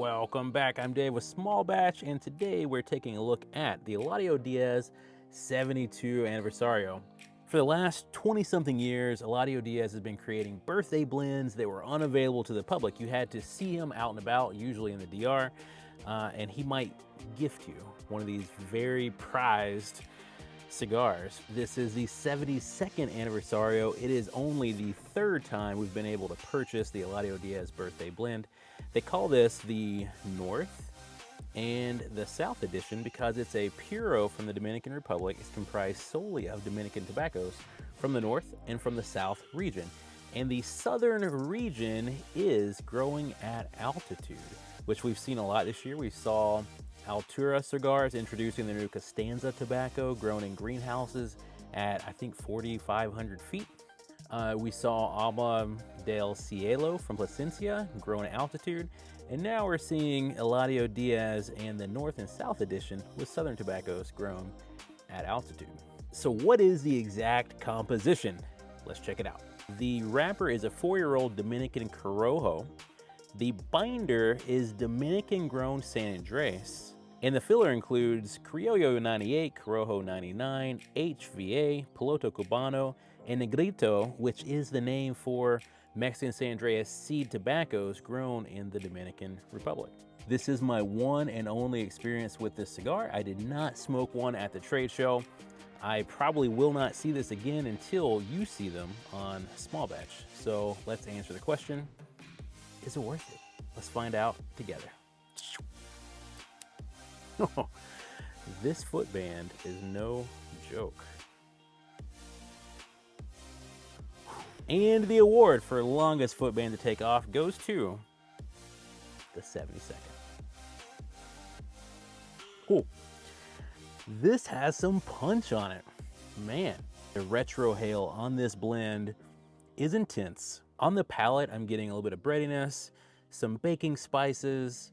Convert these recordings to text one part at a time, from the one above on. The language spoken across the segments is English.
Welcome back. I'm Dave with Small Batch, and today we're taking a look at the Eladio Díaz 72 Aniversario. For the last 20-something years, Eladio Díaz has been creating birthday blends that were unavailable to the public. You had to see him out and about, usually in the DR, and he might gift you one of these very prized cigars. This is the 72nd Aniversario. It is only the third time we've been able to purchase the Eladio Díaz birthday blend. They call this the North and the South edition because it's a Puro from the Dominican Republic. It's comprised solely of Dominican tobaccos from the North and from the South region. And the Southern region is growing at altitude, which we've seen a lot this year. We saw Altura Cigars introducing their new Costanza tobacco grown in greenhouses at, I think, 4,500 feet. We saw Alma del Cielo from Plasencia grown at altitude. And now we're seeing Eladio Díaz and the North and South edition with Southern tobaccos grown at altitude. So what is the exact composition? Let's check it out. The wrapper is a 4-year-old Dominican Corojo. The binder is Dominican grown San Andres. And the filler includes Criollo 98, Corojo 99, HVA, Piloto Cubano, and Negrito, which is the name for Mexican San Andreas seed tobaccos grown in the Dominican Republic. This is my one and only experience with this cigar. I did not smoke one at the trade show. I probably will not see this again until you see them on Small Batch. So let's answer the question, is it worth it? Let's find out together. This footband is no joke. And the award for longest footband to take off goes to the 72nd. Cool. This has some punch on it. Man, the retro hail on this blend is intense. On the palate, I'm getting a little bit of breadiness, some baking spices,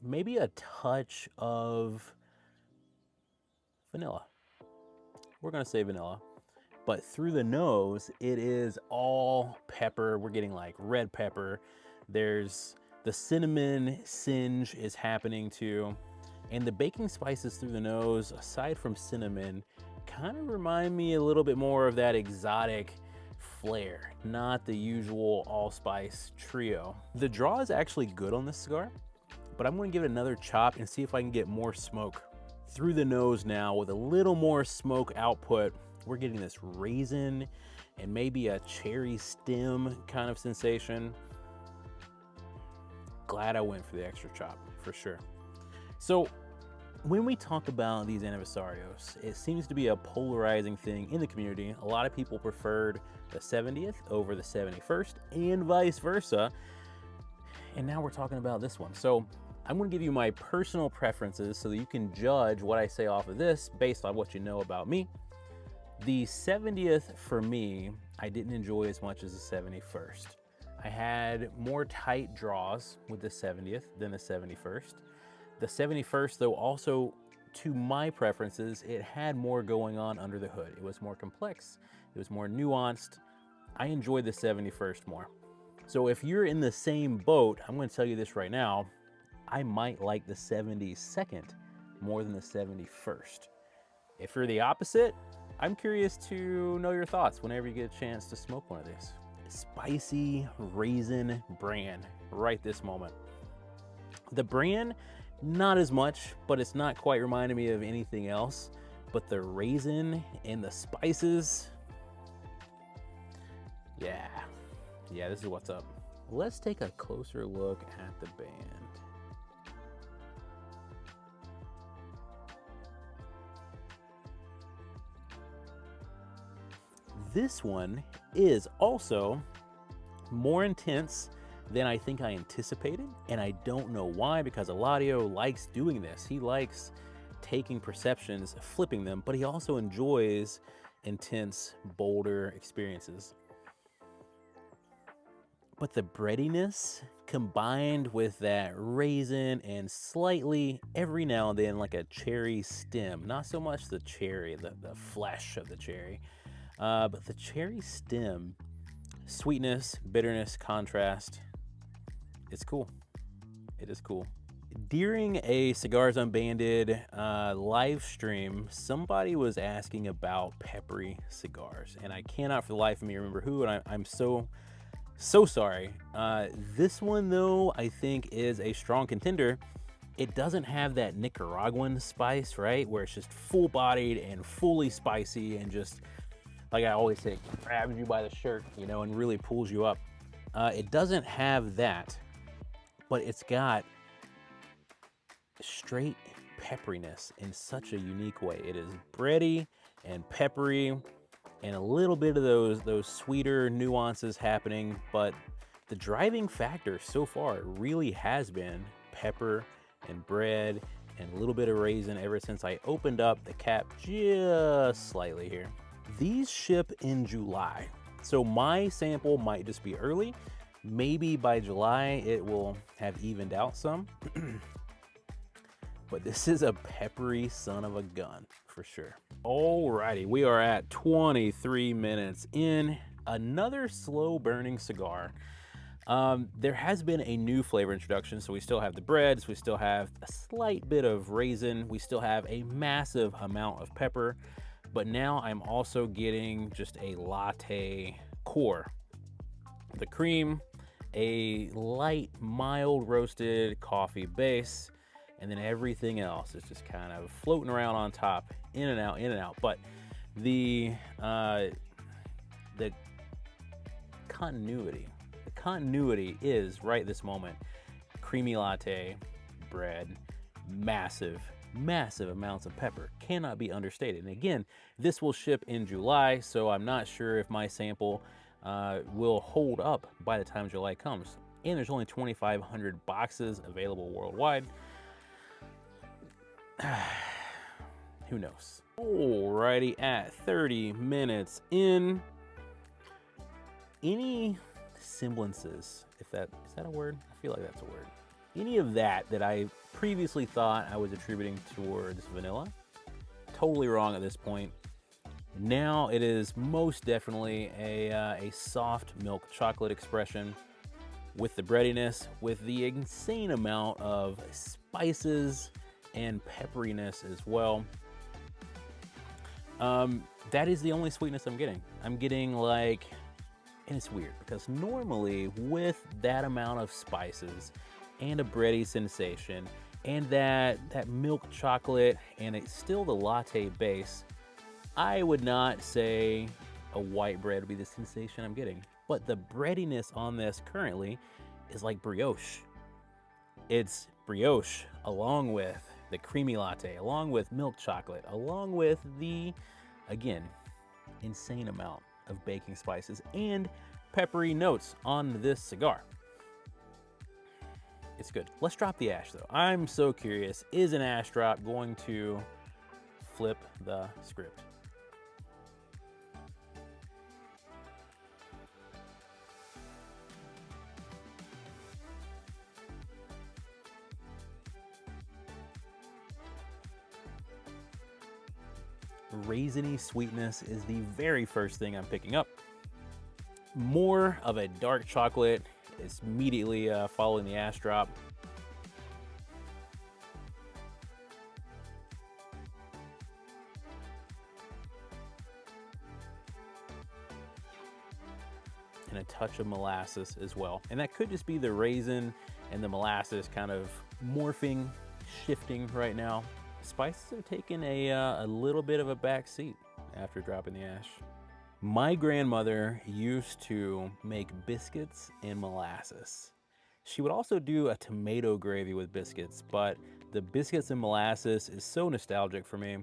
maybe a touch of vanilla. We're gonna say vanilla. But through the nose, it is all pepper. We're getting like red pepper. There's the cinnamon singe is happening too. And the baking spices through the nose, aside from cinnamon, kind of remind me a little bit more of that exotic flair, not the usual allspice trio. The draw is actually good on this cigar, but I'm gonna give it another chop and see if I can get more smoke through the nose now with a little more smoke output. We're getting this raisin and maybe a cherry stem kind of sensation. Glad I went for the extra chop, for sure. So when we talk about these Aniversarios, it seems to be a polarizing thing in the community. A lot of people preferred the 70th over the 71st and vice versa. And now we're talking about this one. So I'm gonna give you my personal preferences so that you can judge what I say off of this based on what you know about me. The 70th for me, I didn't enjoy as much as the 71st. I had more tight draws with the 70th than the 71st. The 71st, though, also to my preferences, it had more going on under the hood. It was more complex, it was more nuanced. I enjoyed the 71st more. So if you're in the same boat, I'm gonna tell you this right now, I might like the 72nd more than the 71st. If you're the opposite, I'm curious to know your thoughts whenever you get a chance to smoke one of these. Spicy raisin bran right this moment. The bran, not as much, but it's not quite reminding me of anything else. But the raisin and the spices, yeah, this is what's up. Let's take a closer look at the band. This one is also more intense than I think I anticipated, and I don't know why, because Eladio likes doing this. He likes taking perceptions, flipping them, but he also enjoys intense, bolder experiences. But the breadiness combined with that raisin and slightly, every now and then, like a cherry stem, not so much the cherry, the flesh of the cherry, but the cherry stem, sweetness, bitterness, contrast, it's cool. It is cool. During a Cigars Unbanded live stream, somebody was asking about peppery cigars, and I cannot for the life of me remember who, and I'm so sorry. This one, though, I think is a strong contender. It doesn't have that Nicaraguan spice, right? Where it's just full-bodied and fully spicy and just, like I always say, grabs you by the shirt, you know, and really pulls you up. It doesn't have that, but it's got straight pepperiness in such a unique way. It is bready and peppery and a little bit of those sweeter nuances happening, but the driving factor so far really has been pepper and bread and a little bit of raisin ever since I opened up the cap just slightly here. These ship in July, so my sample might just be early. Maybe by July it will have evened out some. But this is a peppery son of a gun for sure. Alrighty, we are at 23 minutes in. Another slow burning cigar. There has been a new flavor introduction, so we still have the breads, we still have a slight bit of raisin, we still have a massive amount of pepper, but now I'm also getting just a latte core. The cream, a light, mild roasted coffee base, and then everything else is just kind of floating around on top, in and out, in and out. But the continuity is right this moment. Creamy latte, bread, massive amounts of pepper. Cannot be understated. And again, this will ship in July, so I'm not sure if my sample will hold up by the time July comes. And there's only 2,500 boxes available worldwide. Who knows? Alrighty, at 30 minutes in. Any semblances, is that a word? I feel like that's a word. Any of that I previously thought I was attributing towards vanilla, totally wrong at this point. Now it is most definitely a soft milk chocolate expression with the breadiness, with the insane amount of spices and pepperiness as well. That is the only sweetness I'm getting. I'm getting like, and it's weird because normally with that amount of spices and a bready sensation and that milk chocolate and it's still the latte base, I would not say a white bread would be the sensation I'm getting. But the breadiness on this currently is like brioche. It's brioche along with the creamy latte, along with milk chocolate, along with the, again, insane amount of baking spices and peppery notes on this cigar. It's good. Let's drop the ash though. I'm so curious, is an ash drop going to flip the script? Raisiny sweetness is the very first thing I'm picking up. More of a dark chocolate is immediately following the ash drop. And a touch of molasses as well. And that could just be the raisin and the molasses kind of morphing, shifting right now. Spices have taken a little bit of a back seat after dropping the ash. My grandmother used to make biscuits and molasses. She would also do a tomato gravy with biscuits, but the biscuits and molasses is so nostalgic for me.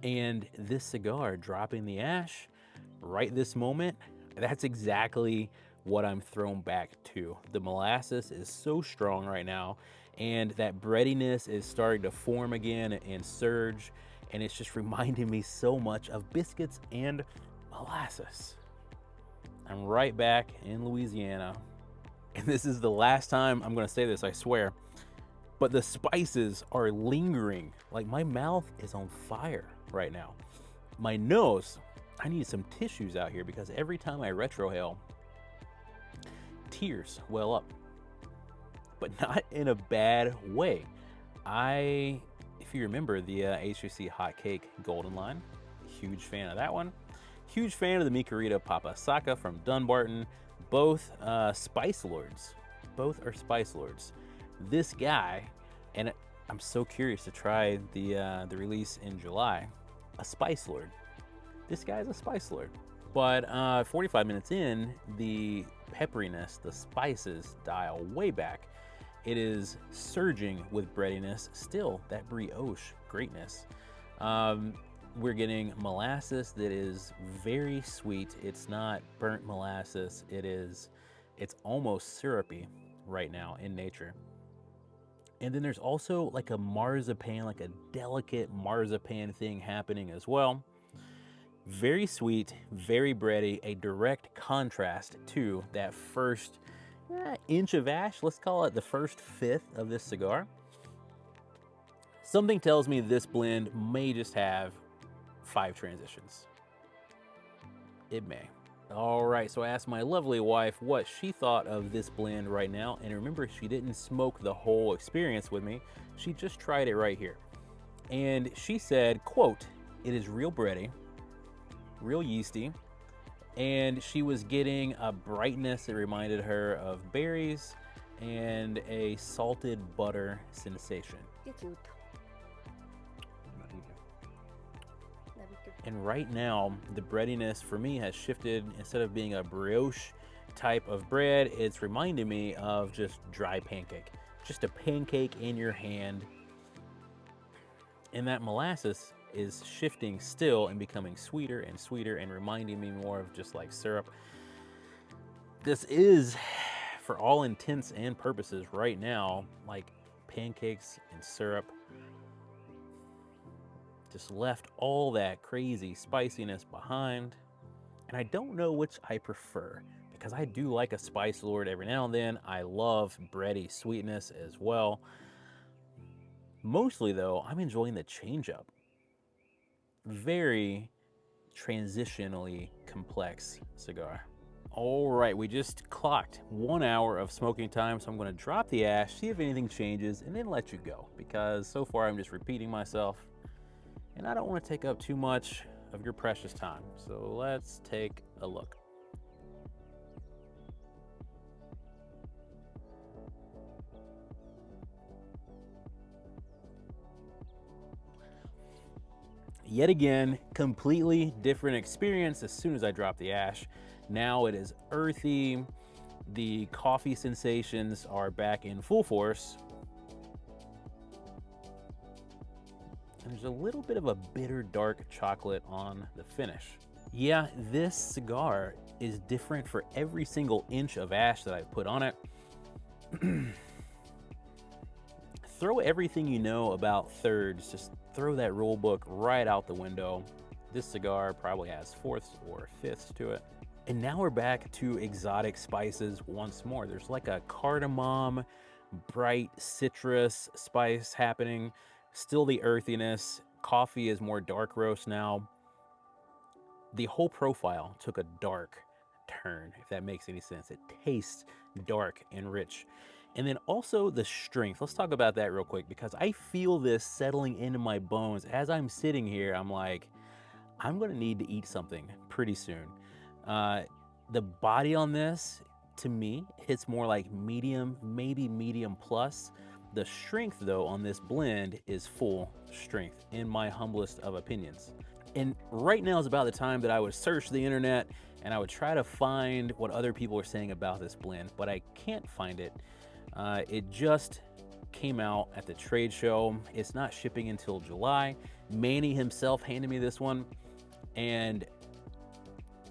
And this cigar dropping the ash right this moment, that's exactly what I'm thrown back to. The molasses is so strong right now, and that breadiness is starting to form again and surge, and it's just reminding me so much of biscuits and molasses. I'm right back in Louisiana, and this is the last time I'm gonna say this, I swear, but the spices are lingering. Like, my mouth is on fire right now. My nose, I need some tissues out here because every time I retrohale, tears well up. but not in a bad way. If you remember the HCC Hot Cake Golden line, huge fan of that one. Huge fan of the Micarita Papa Saka from Dunbarton. Both Spice Lords. Both are Spice Lords. This guy, and I'm so curious to try the release in July, a Spice Lord. This guy's a Spice Lord. But 45 minutes in, the pepperiness, the spices dial way back. It is surging with breadiness, still that brioche greatness. We're getting molasses that is very sweet. It's not burnt molasses. It's almost syrupy right now in nature. And then there's also like a marzipan, like a delicate marzipan thing happening as well. Very sweet, very bready, a direct contrast to that first inch of ash. Let's call it the first fifth of this cigar. Something tells me this blend may just have 5 transitions. It may. All right, so I asked my lovely wife what she thought of this blend right now. And remember, she didn't smoke the whole experience with me. She just tried it right here. And she said, quote, "It is real bready, real yeasty." And she was getting a brightness that reminded her of berries and a salted butter sensation. And right now, the breadiness for me has shifted. Instead of being a brioche type of bread, it's reminding me of just dry pancake. Just a pancake in your hand. And that molasses is shifting still and becoming sweeter and sweeter and reminding me more of just like syrup. This is, for all intents and purposes right now, like pancakes and syrup. Just left all that crazy spiciness behind. And I don't know which I prefer, because I do like a Spice Lord every now and then. I love bready sweetness as well. Mostly though, I'm enjoying the change up. Very transitionally complex cigar. All right, we just clocked 1 hour of smoking time, so I'm gonna drop the ash, see if anything changes, and then let you go, because so far I'm just repeating myself. And I don't want to take up too much of your precious time. So let's take a look. Yet again, completely different experience as soon as I drop the ash. Now it is earthy. The coffee sensations are back in full force. And there's a little bit of a bitter dark chocolate on the finish. Yeah, this cigar is different for every single inch of ash that I've put on it. Throw everything you know about thirds, just throw that rule book right out the window. This cigar probably has 4ths or 5ths to it. And now we're back to exotic spices once more. There's like a cardamom, bright citrus spice happening. Still the earthiness. Coffee is more dark roast now. The whole profile took a dark turn, if that makes any sense. It tastes dark and rich. And then also the strength. Let's talk about that real quick, because I feel this settling into my bones. As I'm sitting here, I'm like, I'm gonna need to eat something pretty soon. The body on this, to me, hits more like medium, maybe medium plus. The strength, though, on this blend is full strength, in my humblest of opinions. And right now is about the time that I would search the internet and I would try to find what other people are saying about this blend, but I can't find it. It just came out at the trade show. It's not shipping until July. Manny himself handed me this one, and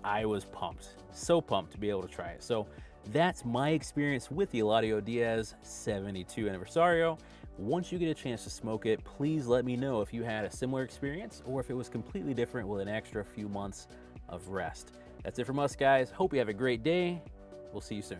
I was pumped. So pumped to be able to try it. So that's my experience with the Eladio Díaz 72 Aniversario. Once you get a chance to smoke it, please let me know if you had a similar experience or if it was completely different with an extra few months of rest. That's it from us, guys. Hope you have a great day. We'll see you soon.